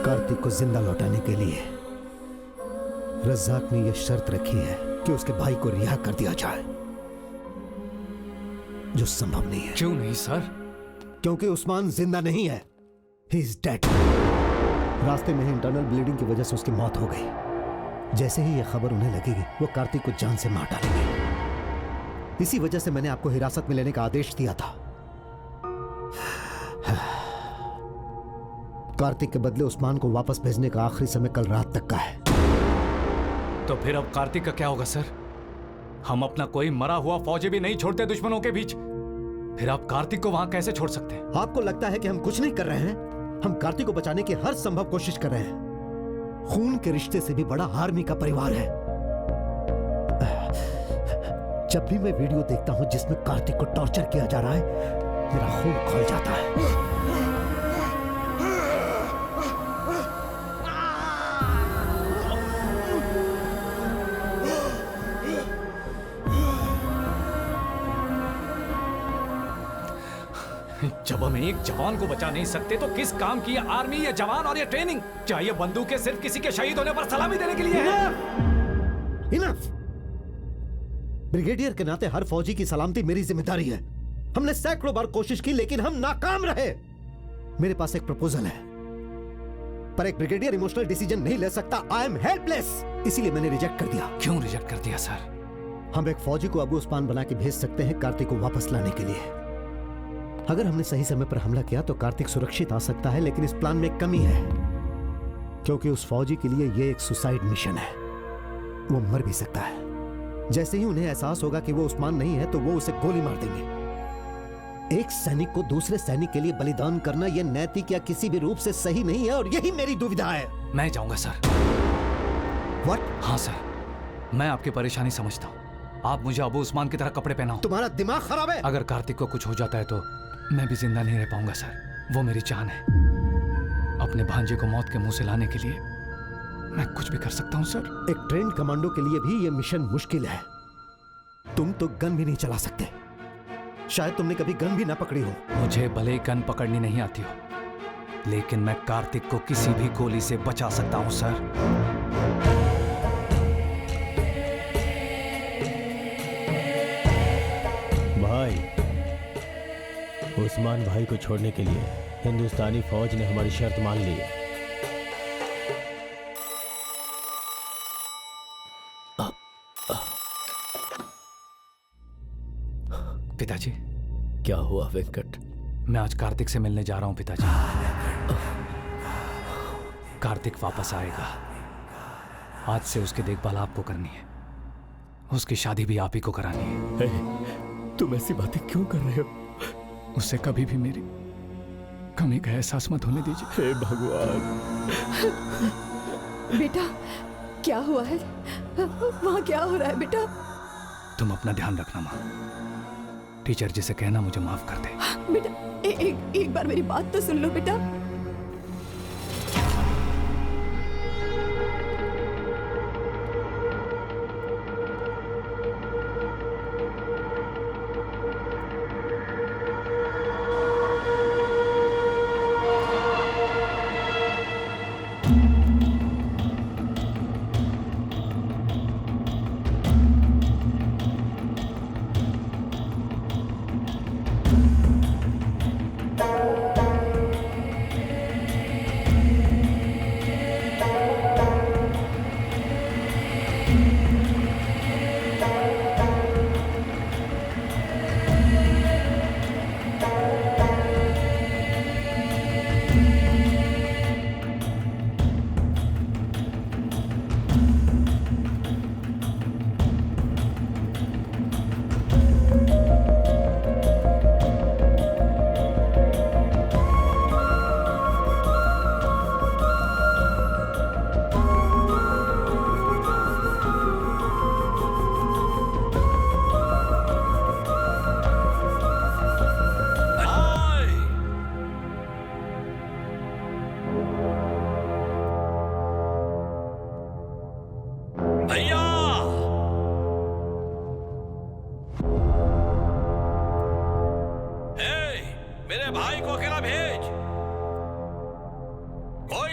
कार्तिक को जिंदा लौटाने के लिए रज्जाक ने यह शर्त रखी है कि उसके भाई को रिहा कर दिया जाए, जो संभव नहीं है। क्यों नहीं सर? क्योंकि उस्मान जिंदा नहीं है, ही इज डेड। रास्ते में ही इंटरनल ब्लीडिंग की वजह से उसकी मौत हो गई। जैसे ही यह खबर उन्हें लगेगी, वो कार्तिक को जान से मार डालेंगे। इसी वजह से मैंने आपको हिरासत में लेने का आदेश दिया था। कार्तिक के बदले उस्मान को वापस भेजने का आखिरी समय कल रात तक का है। तो फिर अब कार्तिक का क्या होगा सर? हम अपना कोई मरा हुआ फौजी भी नहीं छोड़ते दुश्मनों के बीच। फिर आप कार्तिक को वहां कैसे छोड़ सकते हैं? आपको लगता है कि हम कुछ नहीं कर रहे हैं? हम कार्तिक को बचाने की हर संभव कोशिश कर रहे हैं। खून के रिश्ते से भी बड़ा आर्मी का परिवार है। जब भी मैं वीडियो देखता हूं जिसमें कार्तिक को टॉर्चर किया जा रहा है, मेरा खून खौल जाता है। जब हम एक जवान को बचा नहीं सकते तो किस काम की ये आर्मी, ये जवान और ये ट्रेनिंग? क्या ये बंदूकें सिर्फ किसी के शहीद होने पर सलामी देने के लिए है? इनफ! ब्रिगेडियर के नाते हर फौजी की सलामती मेरी जिम्मेदारी है। हमने सैकड़ों बार कोशिश की लेकिन हम नाकाम रहे। मेरे पास एक प्रपोजल है, पर एक ब्रिगेडियर इमोशनल डिसीजन नहीं ले सकता। आई एम हेल्पलेस, इसीलिए मैंने रिजेक्ट कर दिया। क्यों रिजेक्ट कर दिया सर? हम एक फौजी को अबू उस्मान बना के भेज सकते हैं कार्तिक को वापस लाने के लिए। अगर हमने सही समय पर हमला किया तो कार्तिक सुरक्षित आ सकता है, लेकिन इस प्लान में कमी है, क्योंकि उस फौजी के लिए यह एक सुसाइड मिशन है। वो मर भी सकता है। जैसे ही उन्हें एहसास होगा कि वो उस्मान नहीं है तो वो उसे गोली मार देंगे। एक सैनिक को दूसरे सैनिक के लिए बलिदान करना यह नैतिक या किसी भी रूप से सही नहीं है, और यही मेरी दुविधा है। मैं जाऊंगा सर। व्हाट? हाँ सर, मैं आपकी परेशानी समझता हूँ। आप मुझे अबू उस्मान की तरह कपड़े पहनाओ। तुम्हारा दिमाग खराब है। अगर कार्तिक को कुछ हो जाता है तो मैं भी जिंदा नहीं रह पाऊंगा सर। वो मेरी जान है। अपने भांजे को मौत के मुंह से लाने के लिए मैं कुछ भी कर सकता हूं सर। एक ट्रेंड कमांडो के लिए भी यह मिशन मुश्किल है। तुम तो गन भी नहीं चला सकते। शायद तुमने कभी गन भी ना पकड़ी हो। मुझे भले गन पकड़नी नहीं आती हो, लेकिन मैं कार्तिक को किसी भी गोली से बचा सकता हूं सर। भाई, उस्मान भाई को छोड़ने के लिए हिंदुस्तानी फौज ने हमारी शर्त मान ली है। पिताजी। क्या हुआ वेंकट? मैं आज कार्तिक से मिलने जा रहा हूं पिताजी। कार्तिक वापस आएगा। आज से उसकी देखभाल आपको करनी है। उसकी शादी भी आप ही को करानी है। तुम ऐसी बातें क्यों कर रहे हो? उससे कभी भी मेरी कमी का एहसास मत होने दीजिए। हे भगवान। बेटा, क्या हुआ है? वहाँ क्या हो रहा है बेटा? तुम अपना ध्यान रखना माँ। टीचर जी से कहना मुझे माफ कर दे। बेटा, एक बार मेरी बात तो सुन लो बेटा।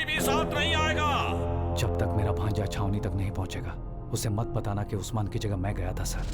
कोई भी साथ नहीं आएगा। जब तक मेरा भांजा छावनी तक नहीं पहुंचेगा उसे मत बताना कि उस्मान की जगह मैं गया था सर।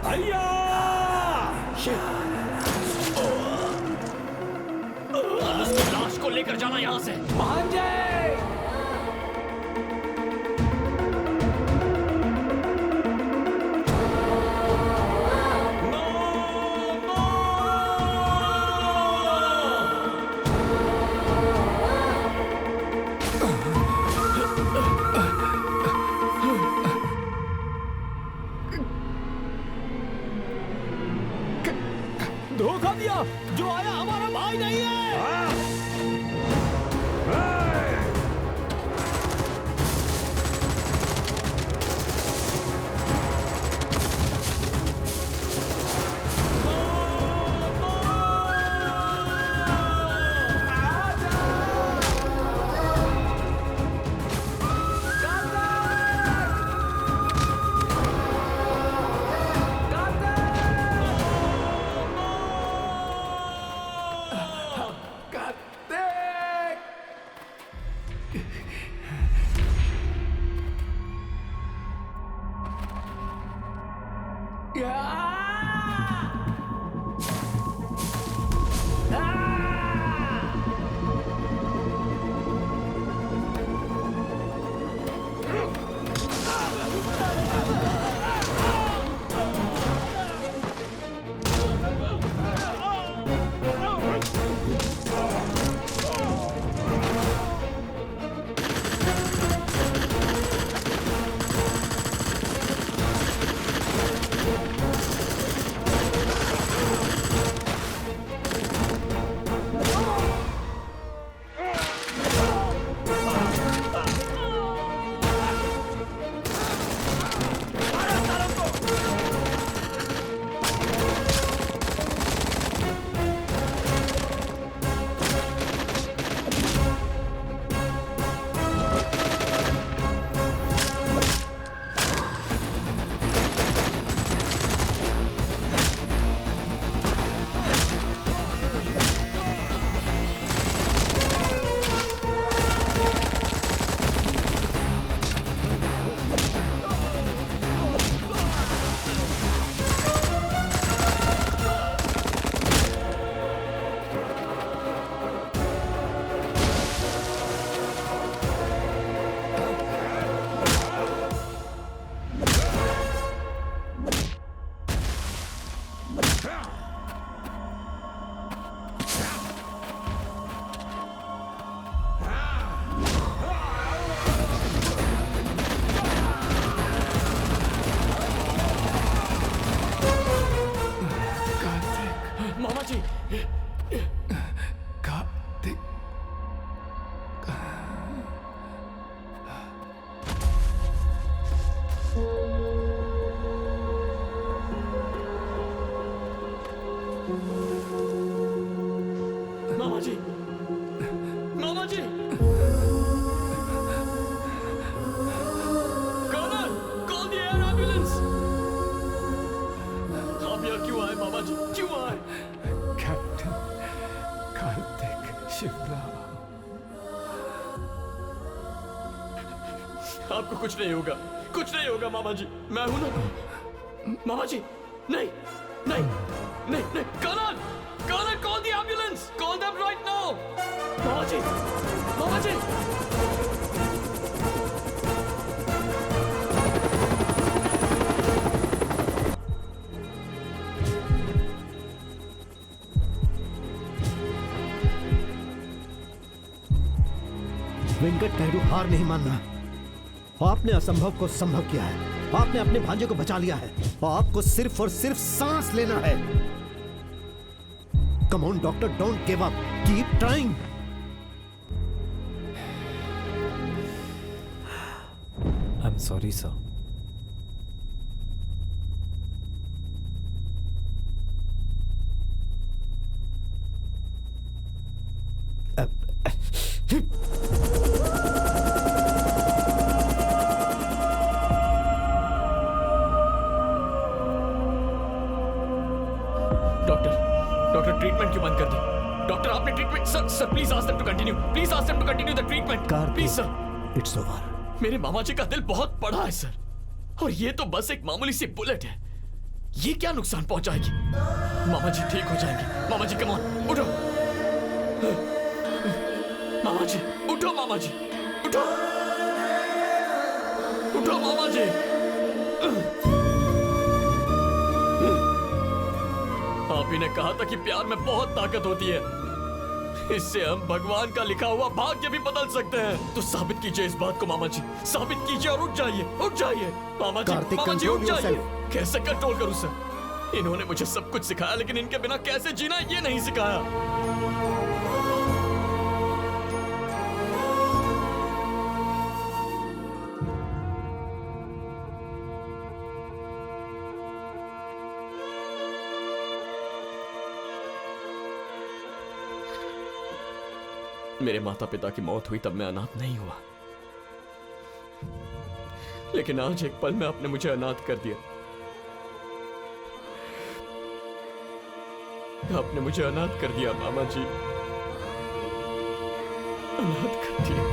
भैया उसकी लाश को लेकर जाना यहाँ से। धोखा दिया, जो आया हमारा भाई नहीं है। मामा जी, मामा जी, colonel, call the air ambulance. आप यहाँ क्यों आए मामा जी, क्यों आए? कैप्टन कार्तिक शिवराम। आपको कुछ नहीं होगा, कुछ नहीं होगा मामा जी, मैं हूं ना। मामा जी, नहीं, नहीं, नहीं, नहीं, colonel, colonel, call the ambulance, call them right now. मामा जी, मामा जी। वेंकट नायडू, हार नहीं मानना। आपने असंभव को संभव किया है। आपने अपने भांजे को बचा लिया है और आपको सिर्फ और सिर्फ सांस लेना है। Come on doctor, don't give up, keep trying. I am sorry sir. Doctor treatment क्यों बंद कर दी? डॉक्टर आपने treatment sir please ask them to continue, please ask them to continue the treatment please sir. It's over. मेरे मामा जी का दिल बहुत बड़ा है सर, और ये तो बस एक मामूली सी बुलेट है, ये क्या नुकसान पहुंचाएगी? मामा जी ठीक हो जाएंगे। मामा जी कम ऑन, उठो। मामा जी उठो, मामा जी उठो, उठो मामा जी। आप ही ने कहा था कि प्यार में बहुत ताकत होती है, इससे हम भगवान का लिखा हुआ भाग्य भी बदल सकते हैं। तो साबित कीजिए इस बात को मामा जी, साबित कीजिए और उठ जाइए, उठ जाइए मामा जी, मामा जी उठ जाइए। कैसे कंट्रोल करूं सर? इन्होंने मुझे सब कुछ सिखाया, लेकिन इनके बिना कैसे जीना ये नहीं सिखाया। मेरे माता पिता की मौत हुई तब मैं अनाथ नहीं हुआ, लेकिन आज एक पल में आपने मुझे अनाथ कर दिया। आपने मुझे अनाथ कर दिया मामा जी, अनाथ कर दिया।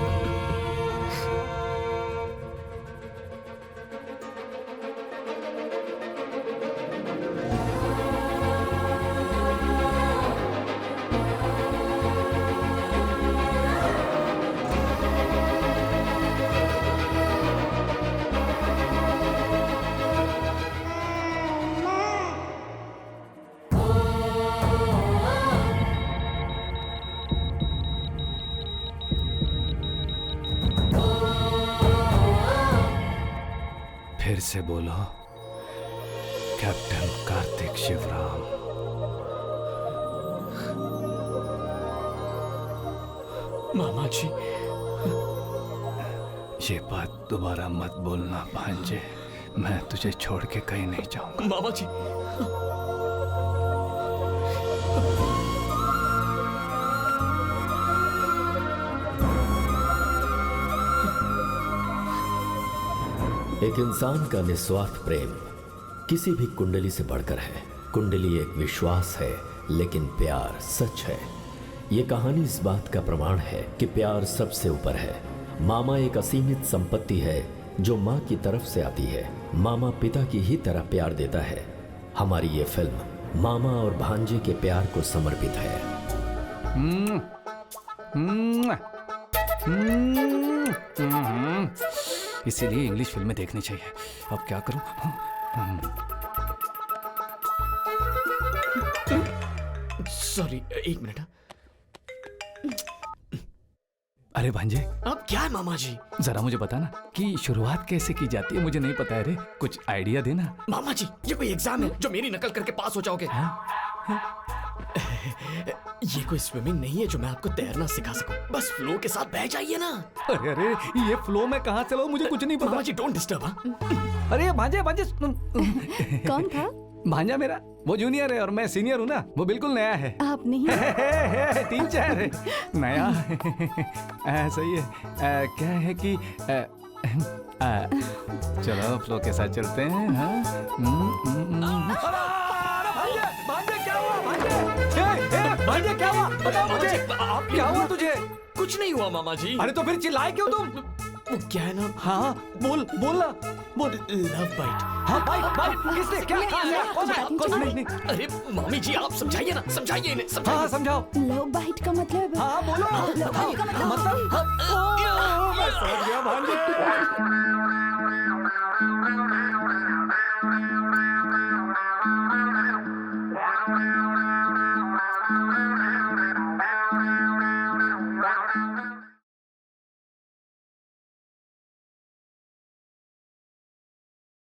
फिर से बोलो, कैप्टन कार्तिक शिवराम। मामा जी ये बात दोबारा मत बोलना भांजे, मैं तुझे छोड़ के कहीं नहीं जाऊंगा। मामा जी एक इंसान का निस्वार्थ प्रेम किसी भी कुंडली से बढ़कर है। कुंडली एक विश्वास है, लेकिन प्यार सच है। ये कहानी इस बात का प्रमाण है कि प्यार सबसे ऊपर है। मामा एक असीमित संपत्ति है जो माँ की तरफ से आती है। मामा पिता की ही तरह प्यार देता है। हमारी ये फिल्म मामा और भांजे के प्यार को समर्पित है। इसीलिए इंग्लिश फिल्में देखनी चाहिए। अब क्या करूं? सॉरी, एक मिनट। अरे भांजे, अब क्या है मामा जी? जरा मुझे बता ना कि शुरुआत कैसे की जाती है। मुझे नहीं पता है रे, कुछ आइडिया देना। मामा जी ये कोई एग्जाम है जो मेरी नकल करके पास हो जाओगे? ये कोई स्विमिंग नहीं है जो मैं आपको तैरना सिखा सकूं। बस फ्लो के साथ बह जाइए ना। अरे अरे, ये फ्लो में कहाँ चलाऊं? मुझे कुछ नहीं पता। मामा जी डोंट डिस्टर्ब। अरे भांजे भांजे कौन था? भांजा मेरा, वो जूनियर है और मैं सीनियर हूँ ना। वो बिल्कुल नया है। आप नहीं? 3-4 है नया। सही है। क्या है कि चलो फ्लो के साथ चलते हैं। भांजे क्या हुआ? भांजे क्या हुआ? बताओ मुझे, क्या हुआ तुझे? कुछ नहीं हुआ मामा जी। अरे तो फिर चिल्लाए क्यों तुम? वो क्या है ना? हाँ बोल बोलना बोल। Love bite. हाँ बाइट किसने क्या कहा? कौन? नहीं। अरे मम्मी जी आप समझाइए ना, समझाइए इन्हें, समझाइए। हाँ समझाओ। लव बाइट का मतलब? हाँ बोलो। लव बाइट का मतलब? मैं समझ गया भांजे।